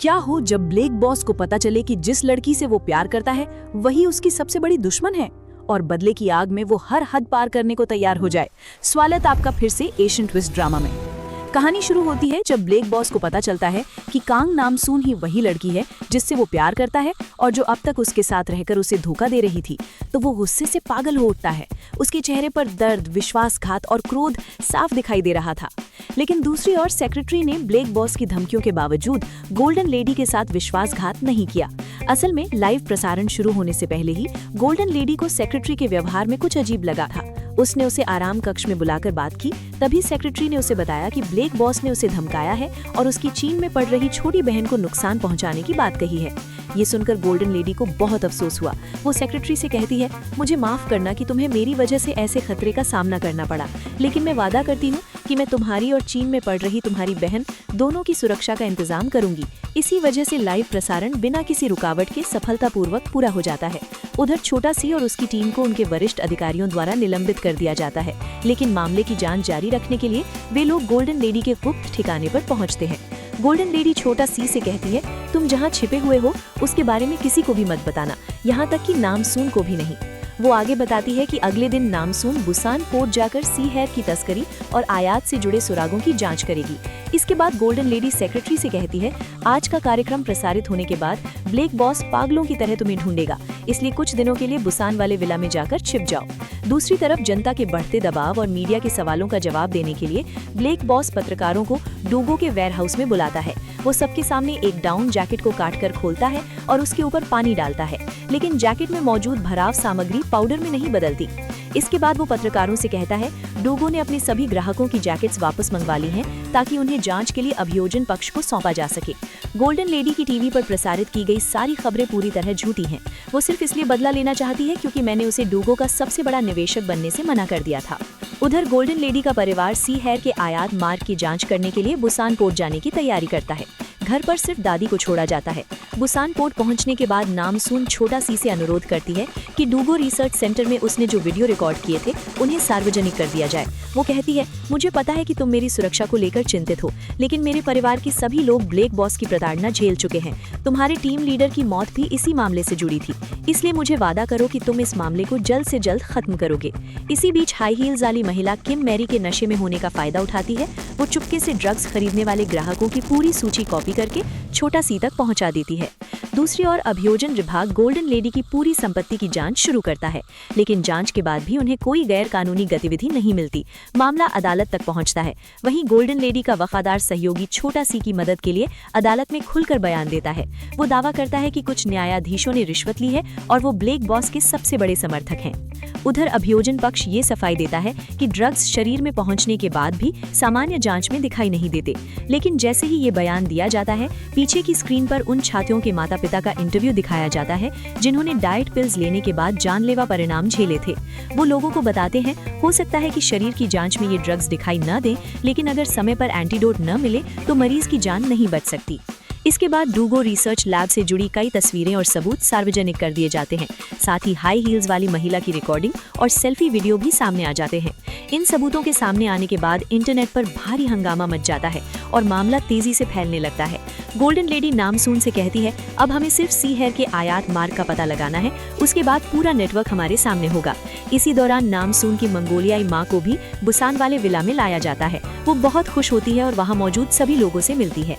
क्या हो जब ब्लेक बॉस को पता चले कि जिस लड़की से वो प्यार करता है वही उसकी सबसे बड़ी दुश्मन है और बदले की आग में वो हर हद पार करने को तैयार हो जाए। स्वागत आपका फिर से एशियन ट्विस्ट ड्रामा में। कहानी शुरू होती है जब ब्लेक बॉस को पता चलता है कि कांग नामसून ही वही लड़की है जिससे वो प्यार करता है और जो अब तक उसके साथ रहकर उसे धोखा दे रही थी। तो वो गुस्से से पागल हो उठता है। उसके चेहरे पर दर्द, विश्वासघात और क्रोध साफ दिखाई दे रहा था। लेकिन दूसरी ओर सेक्रेटरी ने ब्लेक बॉस की धमकियों के बावजूद गोल्डन लेडी के साथ विश्वासघात नहीं किया। असल में लाइव प्रसारण शुरू होने से पहले ही गोल्डन लेडी को सेक्रेटरी के व्यवहार में कुछ अजीब लगा था। उसने उसे आराम कक्ष में बुलाकर बात की। तभी सेक्रेटरी ने उसे बताया कि ब्लेक बॉस ने उसे धमकाया है और उसकी चीन में पढ़ रही छोटी बहन को नुकसान पहुंचाने की बात कही है। ये सुनकर गोल्डन लेडी को बहुत अफसोस हुआ। वो सेक्रेटरी से कहती है, मुझे माफ करना कि तुम्हें मेरी वजह से ऐसे खतरे का सामना करना पड़ा, लेकिन मैं वादा करती हूँ कि मैं तुम्हारी और चीन में पढ़ रही तुम्हारी बहन दोनों की सुरक्षा का इंतजाम करूंगी। इसी वजह से लाइव प्रसारण बिना किसी रुकावट के सफलतापूर्वक पूरा हो जाता है। उधर छोटा सी और उसकी टीम को उनके वरिष्ठ अधिकारियों द्वारा निलंबित कर दिया जाता है, लेकिन मामले की जांच जारी रखने के लिए वे लोग गोल्डन लेडी के गुप्त ठिकाने पर पहुंचते हैं। गोल्डन लेडी छोटा सी से कहती है, तुम जहां छिपे हुए हो उसके बारे में किसी को भी मत बताना, यहाँ तक कि नामसून को भी नहीं। वो आगे बताती है कि अगले दिन नामसून बुसान पोर्ट जाकर सी हेयर की तस्करी और आयात से जुड़े सुरागों की जांच करेगी। इसके बाद गोल्डन लेडी सेक्रेटरी से कहती है, आज का कार्यक्रम प्रसारित होने के बाद ब्लेक बॉस पागलों की तरह तुम्हें ढूंढेगा, इसलिए कुछ दिनों के लिए बुसान वाले विला में जाकर छिप जाओ। दूसरी तरफ जनता के बढ़ते दबाव और मीडिया के सवालों का जवाब देने के लिए ब्लेक बॉस पत्रकारों को डूगो के वेयरहाउस में बुलाता है। वो सबके सामने एक डाउन जैकेट को काटकर खोलता है और उसके ऊपर पानी डालता है, लेकिन जैकेट में मौजूद भराव सामग्री पाउडर में नहीं बदलती। इसके बाद वो पत्रकारों से कहता है, डूगो ने अपने सभी ग्राहकों की जैकेट्स वापस मंगवा ली हैं ताकि उन्हें जांच के लिए अभियोजन पक्ष को सौंपा जा सके। गोल्डन लेडी की टीवी पर प्रसारित की गई सारी खबरें पूरी तरह झूठी हैं। वो सिर्फ इसलिए बदला लेना चाहती है क्योंकि मैंने उसे डूगो का सबसे बड़ा निवेशक बनने से मना कर दिया था। उधर गोल्डन लेडी का परिवार सी हेयर के आयात मार्ग की जांच करने के लिए बुसान पोर्ट जाने की तैयारी करता है। घर पर सिर्फ दादी को छोड़ा जाता है। बुसान पोर्ट पहुंचने के बाद नामसून छोटा सी से अनुरोध करती है कि डूगो रिसर्च सेंटर में उसने जो वीडियो रिकॉर्ड किए थे उन्हें सार्वजनिक कर दिया जाए। वो कहती है, मुझे पता है कि तुम मेरी सुरक्षा को लेकर चिंतित हो, लेकिन मेरे परिवार के सभी लोग ब्लेक बॉस की प्रताड़ना झेल चुके हैं। तुम्हारे टीम लीडर की मौत भी इसी मामले से जुड़ी थी, इसलिए मुझे वादा करो कि तुम इस मामले को जल्द से जल्द खत्म करोगे। इसी बीच हाई हील्स वाली महिला किम मैरी के नशे में होने का फायदा उठाती है। वो चुपके से ड्रग्स खरीदने वाले ग्राहकों की पूरी सूची कॉपी करके छोटा सी तक पहुंचा देती है। दूसरी ओर अभियोजन विभाग गोल्डन लेडी की पूरी संपत्ति की जांच शुरू करता है, लेकिन जांच के बाद भी उन्हें कोई गैर कानूनी गतिविधि नहीं मिलती। मामला अदालत तक पहुंचता है। वहीं गोल्डन लेडी का वफादार सहयोगी छोटा सी की मदद के लिए अदालत में खुलकर बयान देता है। वो दावा करता है कि कुछ न्यायाधीशों ने रिश्वत ली है और वो ब्लेक बॉस के सबसे बड़े समर्थक हैं। उधर अभियोजन पक्ष ये सफाई देता है कि ड्रग्स शरीर में पहुंचने के बाद भी सामान्य जांच में दिखाई नहीं देते, लेकिन जैसे ही ये बयान दिया जाता है, पीछे की स्क्रीन पर उन छात्रों के माता पिता का इंटरव्यू दिखाया जाता है जिन्होंने डाइट पिल्स लेने के बाद जानलेवा परिणाम झेले थे। वो लोगों को बताते हैं, हो सकता है कि शरीर की जांच में ये ड्रग्स दिखाई न दें, लेकिन अगर समय पर एंटीडोट न मिले तो मरीज की जान नहीं बच सकती। इसके बाद डूगो रिसर्च लैब से जुड़ी कई तस्वीरें और सबूत सार्वजनिक कर दिए जाते हैं। साथ ही हाई हील्स वाली महिला की रिकॉर्डिंग और सेल्फी वीडियो भी सामने आ जाते हैं। इन सबूतों के सामने आने के बाद इंटरनेट पर भारी हंगामा मच जाता है और मामला तेजी से फैलने लगता है। गोल्डन लेडी नामसून से कहती है, अब हमें सिर्फ सी हेयर के आयात मार्ग का पता लगाना है, उसके बाद पूरा नेटवर्क हमारे सामने होगा। इसी दौरान नामसून की मंगोलियाई माँ को भी बुसान वाले विला में लाया जाता है। वो बहुत खुश होती है और वहाँ मौजूद सभी लोगों से मिलती है।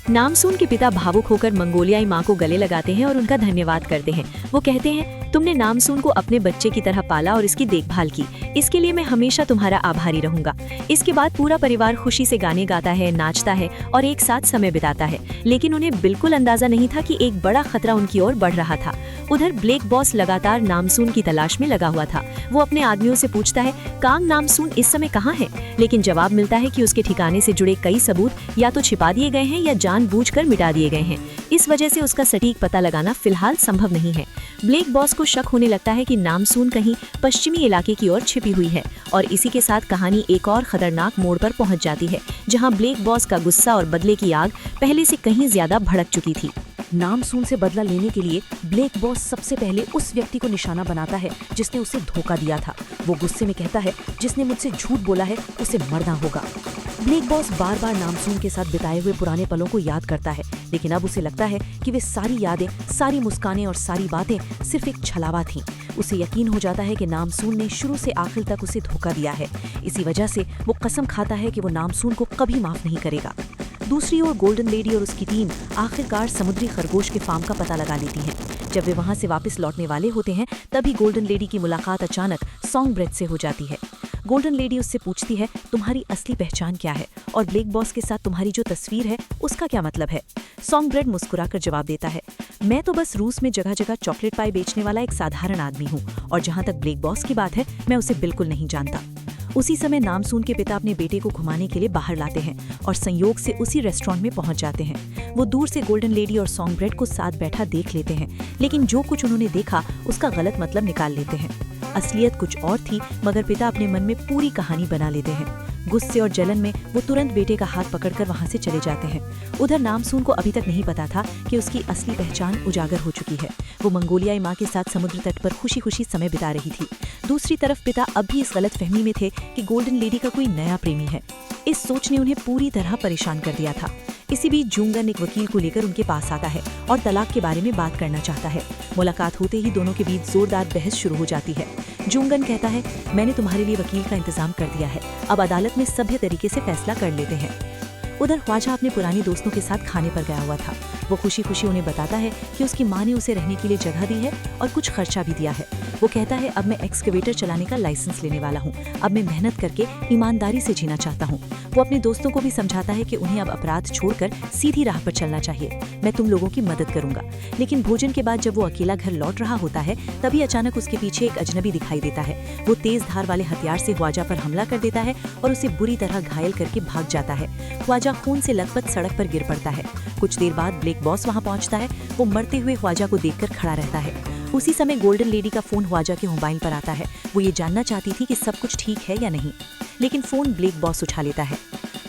नामसून के पिता भावुक होकर मंगोलियाई माँ को गले लगाते हैं और उनका धन्यवाद करते हैं। वो कहते हैं, तुमने नामसून को अपने बच्चे की तरह पाला और इसकी देखभाल की, इसके लिए मैं हमेशा तुम्हारा आभारी रहूंगा। इसके बाद पूरा परिवार खुशी से गाने गाता है, नाचता है और एक साथ समय बिताता है, लेकिन उन्हें बिल्कुल अंदाजा नहीं था कि एक बड़ा खतरा उनकी ओर बढ़ रहा था। उधर ब्लेक बॉस लगातार नामसून की तलाश में लगा हुआ था। वो अपने आदमियों से पूछता है, कांग नामसून इस समय कहाँ है, लेकिन जवाब मिलता है कि उसके ठिकाने से जुड़े कई सबूत या तो छिपा दिए गए हैं या जानबूझकर मिटा दिए गए हैं। इस वजह से उसका सटीक पता लगाना फिलहाल संभव नहीं है। ब्लेक बॉस को शक होने लगता है कि नामसून कहीं पश्चिमी इलाके की ओर छिपी हुई है और इसी के साथ कहानी एक और खतरनाक मोड़ पर पहुंच जाती है, जहां ब्लेक बॉस का गुस्सा और बदले की आग पहले से कहीं ज्यादा भड़क चुकी थी। नामसून से बदला लेने के लिए ब्लेक बॉस सबसे पहले उस व्यक्ति को निशाना बनाता है जिसने उसे धोखा दिया था। वो गुस्से में कहता है, जिसने मुझसे झूठ बोला है उसे मरना होगा। ब्लेक बॉस बार बार नामसून के साथ बिताए हुए पुराने पलों को याद करता है, लेकिन अब उसे लगता है कि वे सारी यादें, सारी मुस्कानें और सारी बातें सिर्फ एक छलावा थीं। उसे यकीन हो जाता है कि नामसून ने शुरू से आखिर तक उसे धोखा दिया है। इसी वजह से वो कसम खाता है कि वो नामसून को कभी माफ नहीं करेगा। दूसरी ओर गोल्डन लेडी और उसकी टीम आखिरकार समुद्री खरगोश के फार्म का पता लगा लेती है। जब वे वहां से वापस लौटने वाले होते हैं, तभी गोल्डन लेडी की मुलाकात अचानक सॉन्ग ब्रेड से हो जाती है। गोल्डन लेडी उससे पूछती है, तुम्हारी असली पहचान क्या है और ब्लेक बॉस के साथ तुम्हारी जो तस्वीर है उसका क्या मतलब है। सॉन्ग ब्रेड मुस्कुराकर जवाब देता है, मैं तो बस रूस में जगह जगह चॉकलेट पाई बेचने वाला एक साधारण आदमी हूँ, और जहाँ तक ब्लेक बॉस की बात है, मैं उसे बिल्कुल नहीं जानता। उसी समय नामसून के पिता अपने बेटे को घुमाने के लिए बाहर लाते हैं और संयोग से उसी रेस्टोरेंट में पहुंच जाते हैं। वो दूर से गोल्डन लेडी और सॉन्ग ब्रेड को साथ बैठा देख लेते हैं, लेकिन जो कुछ उन्होंने देखा उसका गलत मतलब निकाल लेते हैं। असलियत कुछ और थी, मगर पिता अपने मन में पूरी कहानी बना लेते हैं। गुस्से और जलन में वो तुरंत बेटे का हाथ पकड़कर वहां से चले जाते हैं। उधर नामसून को अभी तक नहीं पता था कि उसकी असली पहचान उजागर हो चुकी है। वो मंगोलियाई माँ के साथ समुद्र तट पर खुशी खुशी समय बिता रही थी। दूसरी तरफ पिता अब भी इस गलत फहमी में थे कि गोल्डन लेडी का कोई नया प्रेमी है। इस सोच ने उन्हें पूरी तरह परेशान कर दिया था। इसी बीच जूंगन एक वकील को लेकर उनके पास आता है और तलाक के बारे में बात करना चाहता है। मुलाकात होते ही दोनों के बीच जोरदार बहस शुरू हो जाती है। जूंगन कहता है, मैंने तुम्हारे लिए वकील का इंतजाम कर दिया है, अब अदालत में सभ्य तरीके से फैसला कर लेते हैं। उधर ख्वाजा अपने पुरानी दोस्तों के साथ खाने पर गया हुआ था। वो खुशी खुशी उन्हें बताता है कि उसकी माँ ने उसे रहने के लिए जगह दी है और कुछ खर्चा भी दिया है। वो कहता है, अब मैं एक्सकेवेटर चलाने का लाइसेंस लेने वाला हूँ, अब मैं मेहनत करके ईमानदारी से जीना चाहता हूँ। वो अपने दोस्तों को भी समझाता है कि उन्हें अब अपराध छोड़कर सीधी राह पर चलना चाहिए। मैं तुम लोगों की मदद करूंगा। लेकिन भोजन के बाद जब वो अकेला घर लौट रहा होता है, तभी अचानक उसके पीछे एक अजनबी दिखाई देता है। वो तेज धार वाले हथियार से ख्वाजा पर हमला कर देता है और उसे बुरी तरह घायल करके भाग जाता है। ख्वाजा खून से लथपथ सड़क पर गिर पड़ता है। कुछ देर बाद ब्लेक बॉस वहां पहुंचता है। वो मरते हुए ख्वाजा को देखकर खड़ा रहता है। उसी समय गोल्डन लेडी का फोन ख्वाजा के मोबाइल पर आता है। वो ये जानना चाहती थी कि सब कुछ ठीक है या नहीं, लेकिन फोन ब्लेक बॉस उठा लेता है।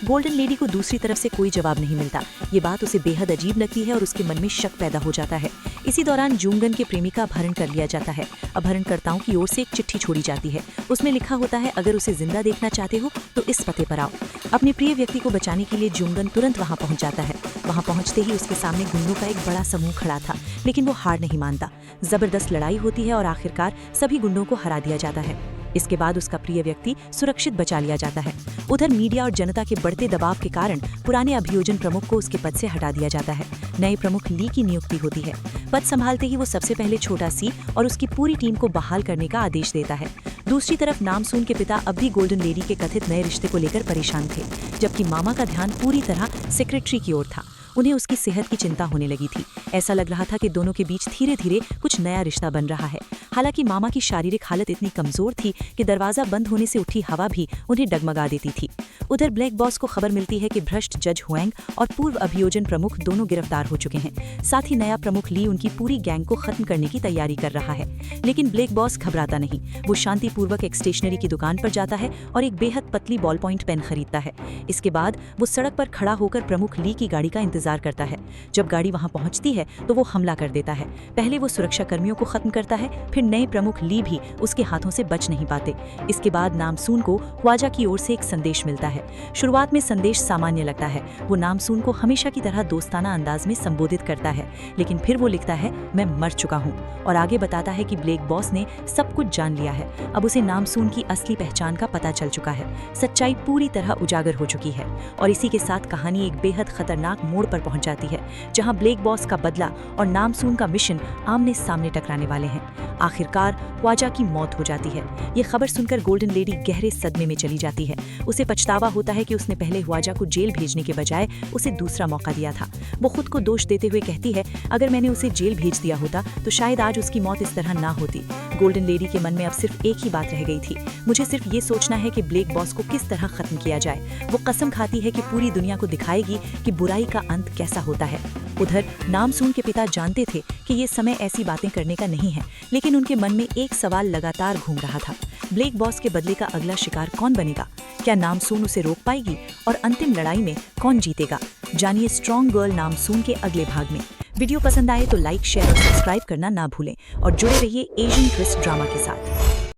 गोल्डन लेडी को दूसरी तरफ से कोई जवाब नहीं मिलता। ये बात उसे बेहद अजीब लगती है और उसके मन में शक पैदा हो जाता है। इसी दौरान जूंगन के प्रेमी का अपहरण कर लिया जाता है। अपहरणकर्ताओं की ओर से एक चिट्ठी छोड़ी जाती है। उसमें लिखा होता है, अगर उसे जिंदा देखना चाहते हो तो इस पते पर आओ। अपने प्रिय व्यक्ति को बचाने के लिए जूंगन तुरंत वहां पहुंच जाता है। वहां पहुंचते ही उसके सामने गुंडों का एक बड़ा समूह खड़ा था, लेकिन वो हार नहीं मानता। जबरदस्त लड़ाई होती है और आखिरकार सभी गुंडों को हरा दिया जाता है। इसके बाद उसका प्रिय व्यक्ति सुरक्षित बचा लिया जाता है। उधर मीडिया और जनता के बढ़ते दबाव के कारण पुराने अभियोजन प्रमुख को उसके पद से हटा दिया जाता है। नए प्रमुख ली की नियुक्ति होती है। पद संभालते ही वो सबसे पहले छोटा सी और उसकी पूरी टीम को बहाल करने का आदेश देता है। दूसरी तरफ नामसून के पिता अब भी गोल्डन लेडी के कथित नए रिश्ते को लेकर परेशान थे, जबकि मामा का ध्यान पूरी तरह सेक्रेटरी की ओर था। उन्हें उसकी सेहत की चिंता होने लगी थी। ऐसा लग रहा था कि दोनों के बीच धीरे धीरे कुछ नया रिश्ता बन रहा है। हालांकि मामा की शारीरिक हालत इतनी कमजोर थी कि दरवाजा बंद होने से उठी हवा भी उन्हें डगमगा देती थी। उधर ब्लैक बॉस को खबर मिलती है कि भ्रष्ट जज हुएंग और पूर्व अभियोजन प्रमुख दोनों गिरफ्तार हो चुके हैं। साथ ही नया प्रमुख ली उनकी पूरी गैंग को खत्म करने की तैयारी कर रहा है। लेकिन ब्लैक बॉस घबराता नहीं। वो शांतिपूर्वक एक स्टेशनरी की दुकान पर जाता है और एक बेहद पतली बॉल पॉइंट पेन खरीदता है। इसके बाद वो सड़क पर खड़ा होकर प्रमुख ली की गाड़ी का इंतजार करता है। जब गाड़ी वहां पहुंचती है तो वो हमला कर देता है। पहले वो सुरक्षा कर्मियों को खत्म करता है, फिर नए प्रमुख ली भी उसके हाथों से बच नहीं पाते। इसके बाद नामसून को ख्वाजा की ओर से एक संदेश मिलता है। शुरुआत में संदेश सामान्य लगता है। वो नामसून को हमेशा की तरह दोस्ताना अंदाज में संबोधित करता है, लेकिन फिर वो लिखता है, मैं मर चुका हूँ, और आगे बताता है कि ब्लैक बॉस ने सब कुछ जान लिया है। अब उसे नामसून की असली पहचान का पता चल चुका है। सच्चाई पूरी तरह उजागर हो चुकी है और इसी के साथ कहानी एक बेहद खतरनाक मोड़ पर पहुंच जाती है, जहां ब्लैक बॉस का बदला और नामसून का मिशन आमने सामने टकराने वाले हैं। आखिरकार ख्वाजा की मौत हो जाती है। ये खबर सुनकर गोल्डन लेडी गहरे सदमे में चली जाती है। उसे पछतावा होता है कि उसने पहले ख्वाजा को जेल भेजने के बजाय उसे दूसरा मौका दिया था। वो खुद को दोष देते हुए कहती है, अगर मैंने उसे जेल भेज दिया होता तो शायद आज उसकी मौत इस तरह ना होती। गोल्डन लेडी के मन में अब सिर्फ एक ही बात रह गई थी, मुझे सिर्फ ये सोचना है कि ब्लैक बॉस को किस तरह खत्म किया जाए। वो कसम खाती है कि पूरी दुनिया को दिखाएगी कि बुराई का अंत कैसा होता है। उधर नामसून के पिता जानते थे कि ये समय ऐसी बातें करने का नहीं है, लेकिन उनके मन में एक सवाल लगातार घूम रहा था, ब्लैक बॉस के बदले का अगला शिकार कौन बनेगा? क्या नामसून उसे रोक पाएगी और अंतिम लड़ाई में कौन जीतेगा? जानिए स्ट्रॉन्ग गर्ल नामसून के अगले भाग में। वीडियो पसंद आए तो लाइक, शेयर और सब्सक्राइब करना ना भूलें और जुड़े रहिए एशियन ट्विस्ट ड्रामा के साथ।